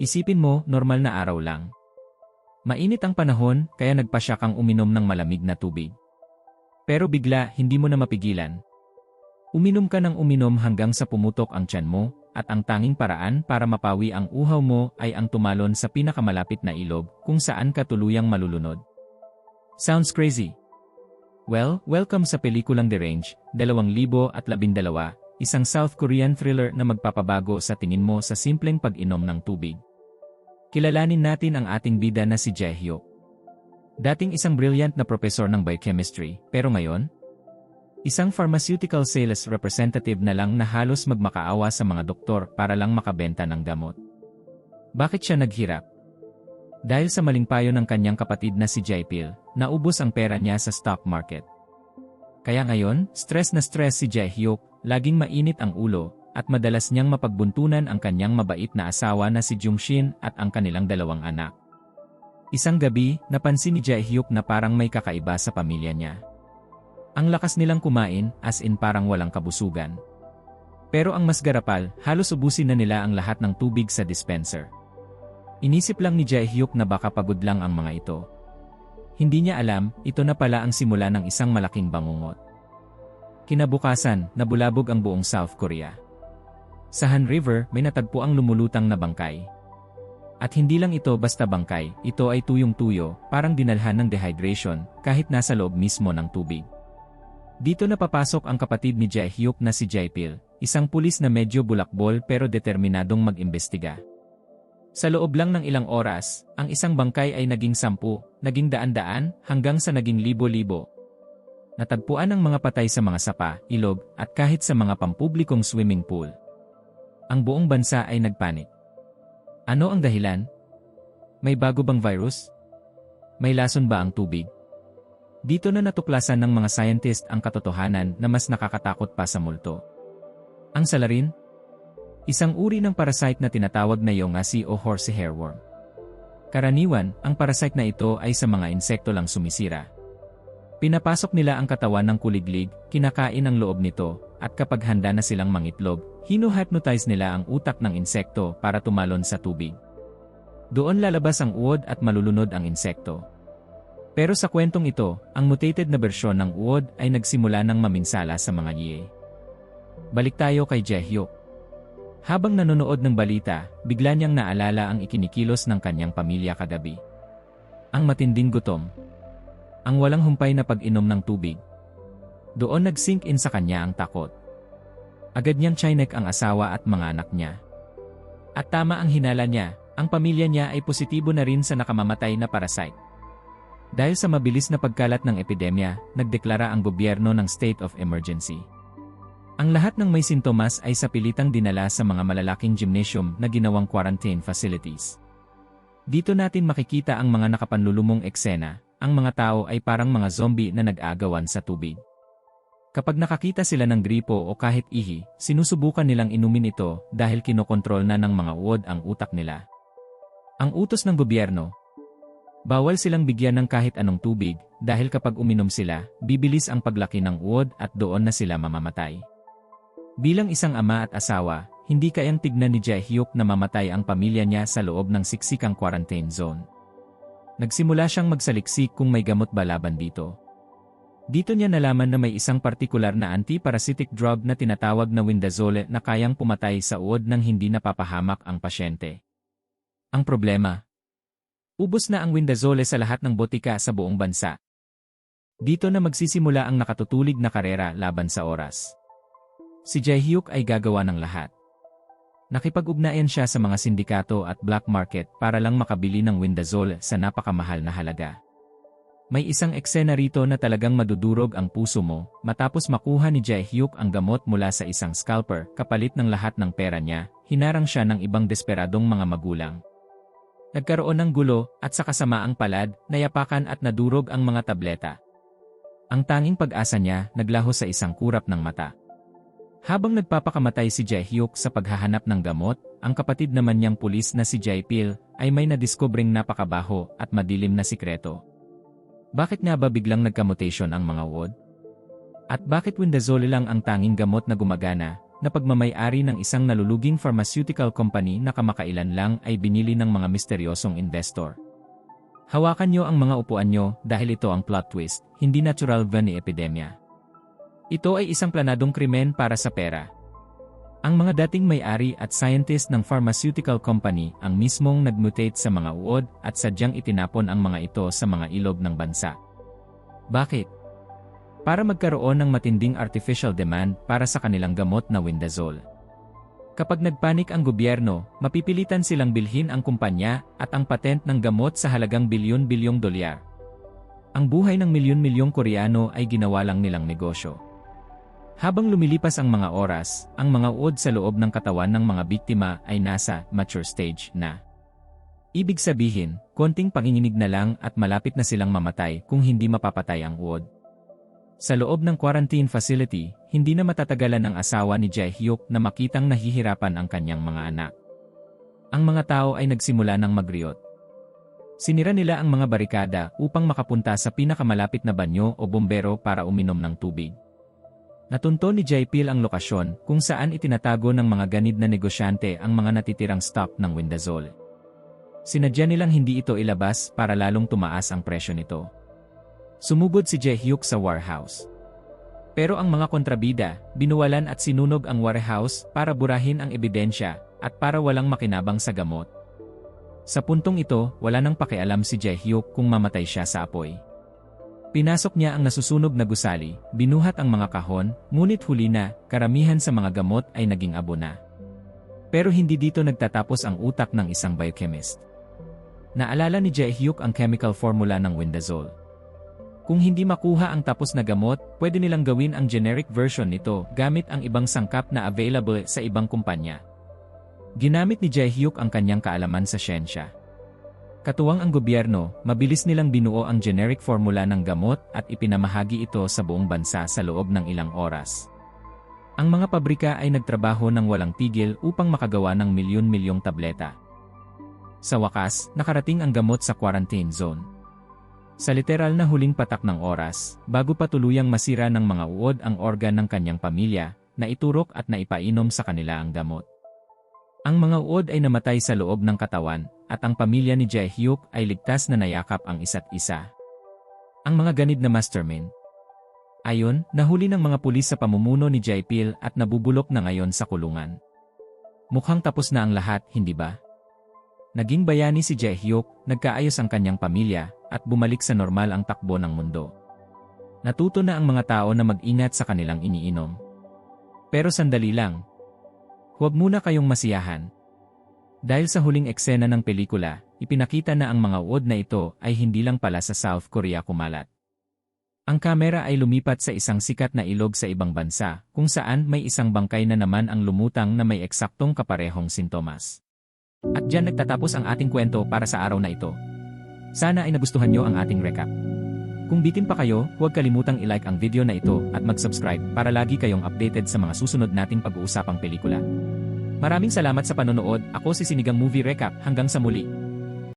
Isipin mo, normal na araw lang. Mainit ang panahon, kaya nagpasya kang uminom ng malamig na tubig. Pero bigla, hindi mo na mapigilan. Uminom ka ng uminom hanggang sa pumutok ang tiyan mo, at ang tanging paraan para mapawi ang uhaw mo ay ang tumalon sa pinakamalapit na ilog kung saan ka tuluyang malulunod. Sounds crazy? Well, welcome sa pelikulang The Range, 2012, isang South Korean thriller na magpapabago sa tingin mo sa simpleng pag-inom ng tubig. Kilalanin natin ang ating bida na si Jae-hyuk. Dating isang brilliant na profesor ng biochemistry, pero ngayon, isang pharmaceutical sales representative na lang na halos magmakaawa sa mga doktor para lang makabenta ng gamot. Bakit siya naghirap? Dahil sa maling payo ng kanyang kapatid na si Jae-pil, naubos ang pera niya sa stock market. Kaya ngayon, stress na stress si Jae-hyuk, laging mainit ang ulo, at madalas niyang mapagbuntunan ang kanyang mabait na asawa na si Jung-shin at ang kanilang 2 anak. Isang gabi, napansin ni Jae-hyuk na parang may kakaiba sa pamilya niya. Ang lakas nilang kumain, as in parang walang kabusugan. Pero ang mas garapal, halos ubusin na nila ang lahat ng tubig sa dispenser. Inisip lang ni Jae-hyuk na baka pagod lang ang mga ito. Hindi niya alam, ito na pala ang simula ng isang malaking bangungot. Kinabukasan, nabulabog ang buong South Korea. Sa Han River, may natagpo ang lumulutang na bangkay. At hindi lang ito basta bangkay, ito ay tuyong-tuyo, parang dinalhan ng dehydration, kahit nasa loob mismo ng tubig. Dito na papasok ang kapatid ni Jae-hyuk na si Jae-pil, isang pulis na medyo bulakbol pero determinadong mag-imbestiga. Sa loob lang ng ilang oras, ang isang bangkay ay naging 10, naging daan-daan, hanggang sa naging libo-libo. Natagpuan ang mga patay sa mga sapa, ilog, at kahit sa mga pampublikong swimming pool. Ang buong bansa ay nagpanik. Ano ang dahilan? May bago bang virus? May lason ba ang tubig? Dito na natuklasan ng mga scientist ang katotohanan na mas nakakatakot pa sa multo. Ang salarin? Isang uri ng parasite na tinatawag na yongasi o horsey hairworm. Karaniwan, ang parasite na ito ay sa mga insekto lang sumisira. Pinapasok nila ang katawan ng kuliglig, kinakain ang loob nito, at kapag handa na silang mangitlog, hino-hypnotize nila ang utak ng insekto para tumalon sa tubig. Doon lalabas ang uod at malulunod ang insekto. Pero sa kwentong ito, ang mutated na bersyon ng uod ay nagsimula ng maminsala sa mga yee. Balik tayo kay Jae-hyuk. Habang nanonood ng balita, bigla niyang naalala ang ikinikilos ng kanyang pamilya kagabi. Ang matinding gutom. Ang walang humpay na pag-inom ng tubig. Doon nag-sink in sa kanya ang takot. Agad niyang chinek ang asawa at mga anak niya. At tama ang hinala niya, ang pamilya niya ay positibo na rin sa nakamamatay na parasite. Dahil sa mabilis na pagkalat ng epidemya, nagdeklara ang gobyerno ng state of emergency. Ang lahat ng may sintomas ay sapilitang dinala sa mga malalaking gymnasium na ginawang quarantine facilities. Dito natin makikita ang mga nakapanlulumong eksena, ang mga tao ay parang mga zombie na nag-aagawan sa tubig. Kapag nakakita sila ng gripo o kahit ihi, sinusubukan nilang inumin ito dahil kinokontrol na ng mga uod ang utak nila. Ang utos ng gobyerno, bawal silang bigyan ng kahit anong tubig dahil kapag uminom sila, bibilis ang paglaki ng uod at doon na sila mamamatay. Bilang isang ama at asawa, hindi kayang tignan ni Jae-hyuk na mamatay ang pamilya niya sa loob ng siksikang quarantine zone. Nagsimula siyang magsaliksik kung may gamot ba laban dito. Dito niya nalaman na may isang partikular na anti-parasitic drug na tinatawag na Windazole na kayang pumatay sa uod nang hindi napapahamak ang pasyente. Ang problema, ubos na ang Windazole sa lahat ng botika sa buong bansa. Dito na magsisimula ang nakatutulig na karera laban sa oras. Si Jae-hyuk ay gagawa ng lahat. Nakipag-ugnayan siya sa mga sindikato at black market para lang makabili ng Windazole sa napakamahal na halaga. May isang eksena rito na talagang madudurog ang puso mo matapos makuha ni Jae-hyuk ang gamot mula sa isang scalper kapalit ng lahat ng pera niya, hinarang siya ng ibang desperadong mga magulang. Nagkaroon ng gulo at sa kasamaang palad, nayapakan at nadurog ang mga tableta. Ang tanging pag-asa niya naglaho sa isang kurap ng mata. Habang nagpapakamatay si Jae-hyuk sa paghahanap ng gamot, ang kapatid naman niyang pulis na si Jae-pil ay may nadiskobring napakabaho at madilim na sikreto. Bakit nga ba biglang nagka-mutation ang mga uod? At bakit Windazole lang ang tanging gamot na gumagana, na pagmamay-ari ng isang naluluging pharmaceutical company na kamakailan lang ay binili ng mga misteryosong investor. Hawakan nyo ang mga upuan nyo dahil ito ang plot twist, hindi natural ba ni epidemya. Ito ay isang planadong krimen para sa pera. Ang mga dating may-ari at scientist ng pharmaceutical company ang mismong nagmutate sa mga uod at sadyang itinapon ang mga ito sa mga ilog ng bansa. Bakit? Para magkaroon ng matinding artificial demand para sa kanilang gamot na Windazole. Kapag nagpanik ang gobyerno, mapipilitan silang bilhin ang kumpanya at ang patent ng gamot sa halagang bilyon-bilyong dolyar. Ang buhay ng milyon-milyong Koreano ay ginawa lang nilang negosyo. Habang lumilipas ang mga oras, ang mga uod sa loob ng katawan ng mga biktima ay nasa mature stage na. Ibig sabihin, konting panginginig na lang at malapit na silang mamatay kung hindi mapapatay ang uod. Sa loob ng quarantine facility, hindi na matatagalan ang asawa ni Jae-hyuk na makitang nahihirapan ang kanyang mga anak. Ang mga tao ay nagsimula ng magriot. Sinira nila ang mga barikada upang makapunta sa pinakamalapit na banyo o bombero para uminom ng tubig. Natunto ni Jae-pil ang lokasyon kung saan itinatago ng mga ganid na negosyante ang mga natitirang stock ng Windazole. Sinadya nilang hindi ito ilabas para lalong tumaas ang presyo nito. Sumugod si Jae-hyuk sa warehouse. Pero ang mga kontrabida, binuwalan at sinunog ang warehouse para burahin ang ebidensya at para walang makinabang sa gamot. Sa puntong ito, wala nang pakialam si Jae-hyuk kung mamatay siya sa apoy. Pinasok niya ang nasusunog na gusali, binuhat ang mga kahon, ngunit huli na, karamihan sa mga gamot ay naging abo na. Pero hindi dito nagtatapos ang utak ng isang biochemist. Naalala ni Jae-hyuk ang chemical formula ng Windazole. Kung hindi makuha ang tapos na gamot, pwede nilang gawin ang generic version nito gamit ang ibang sangkap na available sa ibang kumpanya. Ginamit ni Jae-hyuk ang kanyang kaalaman sa siyensya. Katuwang ang gobyerno, mabilis nilang binuo ang generic formula ng gamot at ipinamahagi ito sa buong bansa sa loob ng ilang oras. Ang mga pabrika ay nagtrabaho ng walang tigil upang makagawa ng milyon-milyong tableta. Sa wakas, nakarating ang gamot sa quarantine zone. Sa literal na huling patak ng oras, bago pa tuluyang masira ng mga uod ang organ ng kanyang pamilya, naiturok at naipainom sa kanila ang gamot. Ang mga uod ay namatay sa loob ng katawan, at ang pamilya ni Jae-hyuk ay ligtas na nayakap ang isa't isa. Ang mga ganid na mastermind. Ayon, nahuli ng mga pulis sa pamumuno ni Jae-pil at nabubulok na ngayon sa kulungan. Mukhang tapos na ang lahat, hindi ba? Naging bayani si Jae-hyuk, nagkaayos ang kanyang pamilya, at bumalik sa normal ang takbo ng mundo. Natuto na ang mga tao na mag-ingat sa kanilang iniinom. Pero sandali lang. Huwag muna kayong masiyahan. Dahil sa huling eksena ng pelikula, ipinakita na ang mga uod na ito ay hindi lang pala sa South Korea kumalat. Ang kamera ay lumipat sa isang sikat na ilog sa ibang bansa, kung saan may isang bangkay na naman ang lumutang na may eksaktong kaparehong sintomas. At diyan nagtatapos ang ating kwento para sa araw na ito. Sana ay nagustuhan nyo ang ating recap. Kung bitin pa kayo, huwag kalimutang i-like ang video na ito at mag-subscribe para lagi kayong updated sa mga susunod nating pag-uusapang pelikula. Maraming salamat sa panonood. Ako si Sinigang Movie Recap. Hanggang sa muli.